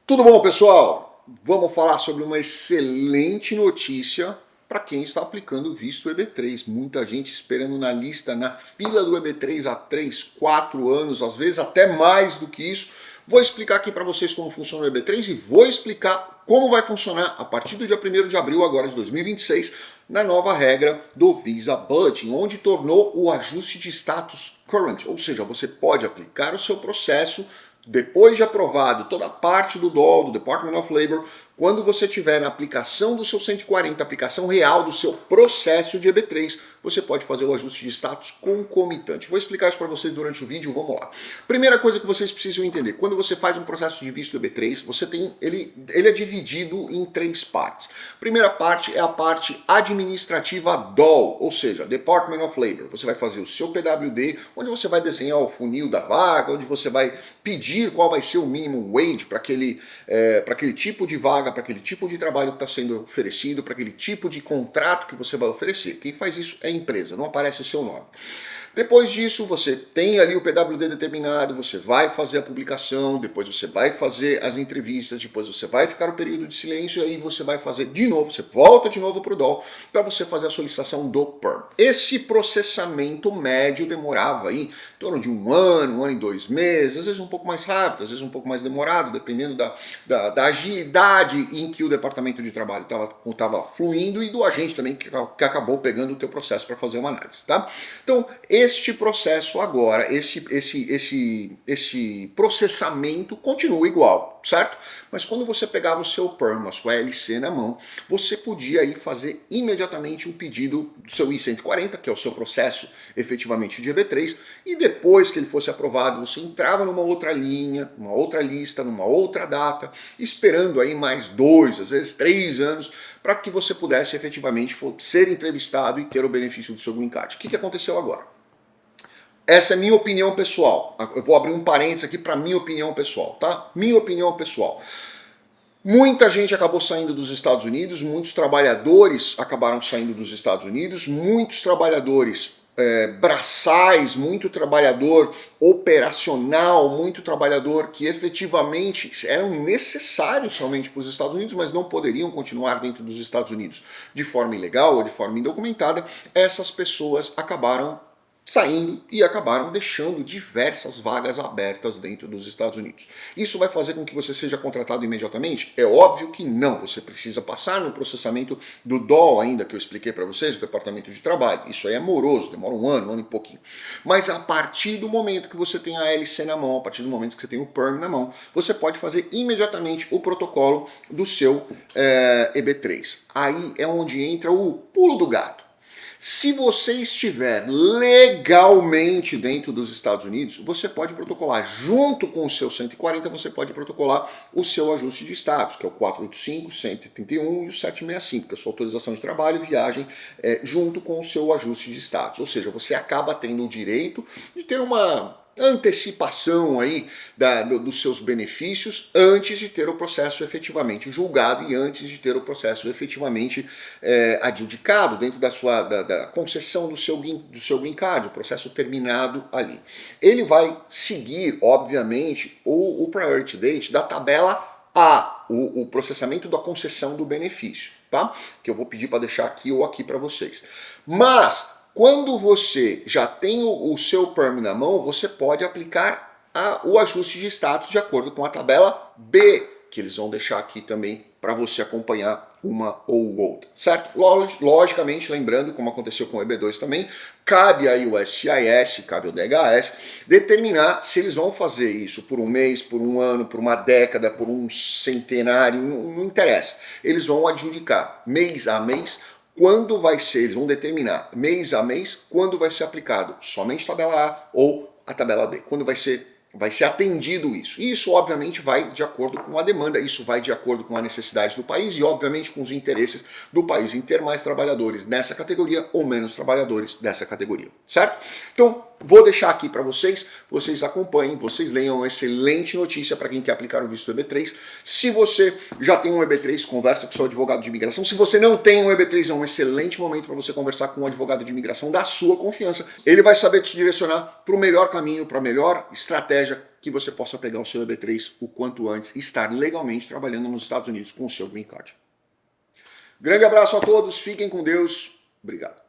Tudo bom, pessoal? Vamos falar sobre uma excelente notícia para quem está aplicando o visto EB3. Muita gente esperando na lista, na fila do EB3 há 3, 4 anos, às vezes até mais do que isso. Vou explicar aqui para vocês como funciona o EB3 e vou explicar como vai funcionar a partir do dia 1º de abril agora de 2026, na nova regra do Visa Bulletin, onde tornou o ajuste de status current, ou seja, você pode aplicar o seu processo depois de aprovado toda a parte do DOL, do Department of Labor, quando você tiver na aplicação do seu 140, aplicação real do seu processo de EB3, você pode fazer o ajuste de status concomitante. Vou explicar isso para vocês durante o vídeo, vamos lá. Primeira coisa que vocês precisam entender, quando você faz um processo de visto EB3, você tem ele é dividido em 3 partes. Primeira parte é a parte administrativa DOL, ou seja, Department of Labor. Você vai fazer o seu PWD, onde você vai desenhar o funil da vaga, onde você vai pedir qual vai ser o minimum wage para aquele tipo de vaga, para aquele tipo de trabalho que está sendo oferecido, para aquele tipo de contrato que você vai oferecer. Quem faz isso é a empresa, não aparece o seu nome. Depois disso, você tem ali o PWD determinado, você vai fazer a publicação, depois você vai fazer as entrevistas, depois você vai ficar no período de silêncio e aí você vai fazer de novo, você volta de novo para o DOL para você fazer a solicitação do PERM. Esse processamento médio demorava aí em torno de um ano e 2 meses, às vezes um pouco mais rápido, às vezes um pouco mais demorado, dependendo da agilidade em que o departamento de trabalho estava fluindo e do agente também que acabou pegando o teu processo para fazer uma análise, tá? Então, este processo agora, esse processamento continua igual, certo? Mas quando você pegava o seu PERM, a sua LC na mão, você podia aí fazer imediatamente um pedido do seu I-140, que é o seu processo efetivamente de EB3, e depois que ele fosse aprovado, você entrava numa outra linha, numa outra lista, numa outra data, esperando aí mais 2, às vezes 3 anos, para que você pudesse efetivamente ser entrevistado e ter o benefício do seu green card. O que aconteceu agora? Essa é minha opinião pessoal. Eu vou abrir um parênteses aqui para minha opinião pessoal, tá? Minha opinião pessoal. Muita gente acabou saindo dos Estados Unidos, muitos trabalhadores acabaram saindo dos Estados Unidos, muitos trabalhadores braçais, muito trabalhador operacional, muito trabalhador que efetivamente eram necessários realmente para os Estados Unidos, mas não poderiam continuar dentro dos Estados Unidos de forma ilegal ou de forma indocumentada. Essas pessoas acabaram saindo e acabaram deixando diversas vagas abertas dentro dos Estados Unidos. Isso vai fazer com que você seja contratado imediatamente? É óbvio que não. Você precisa passar no processamento do DOL ainda, que eu expliquei para vocês, do Departamento de Trabalho. Isso aí é moroso, demora um ano e pouquinho. Mas a partir do momento que você tem a LC na mão, a partir do momento que você tem o PERM na mão, você pode fazer imediatamente o protocolo do seu EB3. Aí é onde entra o pulo do gato. Se você estiver legalmente dentro dos Estados Unidos, você pode protocolar, junto com o seu 140, você pode protocolar o seu ajuste de status, que é o 485, 131 e o 765, que é a sua autorização de trabalho e viagem junto com o seu ajuste de status. Ou seja, você acaba tendo o direito de ter uma antecipação aí dos seus benefícios antes de ter o processo efetivamente julgado e antes de ter o processo efetivamente adjudicado dentro da concessão do seu green card, o processo terminado ali. Ele vai seguir, obviamente, o priority date da tabela A, o processamento da concessão do benefício, tá? Que eu vou pedir para deixar aqui ou aqui para vocês. Mas quando você já tem o seu PERM na mão, você pode aplicar o ajuste de status de acordo com a tabela B, que eles vão deixar aqui também para você acompanhar uma ou outra, certo? Logicamente, lembrando, como aconteceu com o EB2 também, cabe aí o SCIS, cabe o DHS, determinar se eles vão fazer isso por um mês, por um ano, por uma década, por um centenário, não interessa. Eles vão adjudicar mês a mês quando vai ser, eles vão determinar mês a mês quando vai ser aplicado somente tabela A ou a tabela B, quando vai ser atendido isso. E isso, obviamente, vai de acordo com a demanda, isso vai de acordo com a necessidade do país e, obviamente, com os interesses do país em ter mais trabalhadores nessa categoria ou menos trabalhadores dessa categoria, certo? Então, vou deixar aqui para vocês acompanhem, vocês leiam uma excelente notícia para quem quer aplicar o visto EB3. Se você já tem um EB3, conversa com o seu advogado de imigração. Se você não tem um EB3, é um excelente momento para você conversar com um advogado de imigração da sua confiança. Ele vai saber te direcionar para o melhor caminho, para a melhor estratégia que você possa pegar o seu EB3 o quanto antes e estar legalmente trabalhando nos Estados Unidos com o seu Green Card. Grande abraço a todos, fiquem com Deus, obrigado.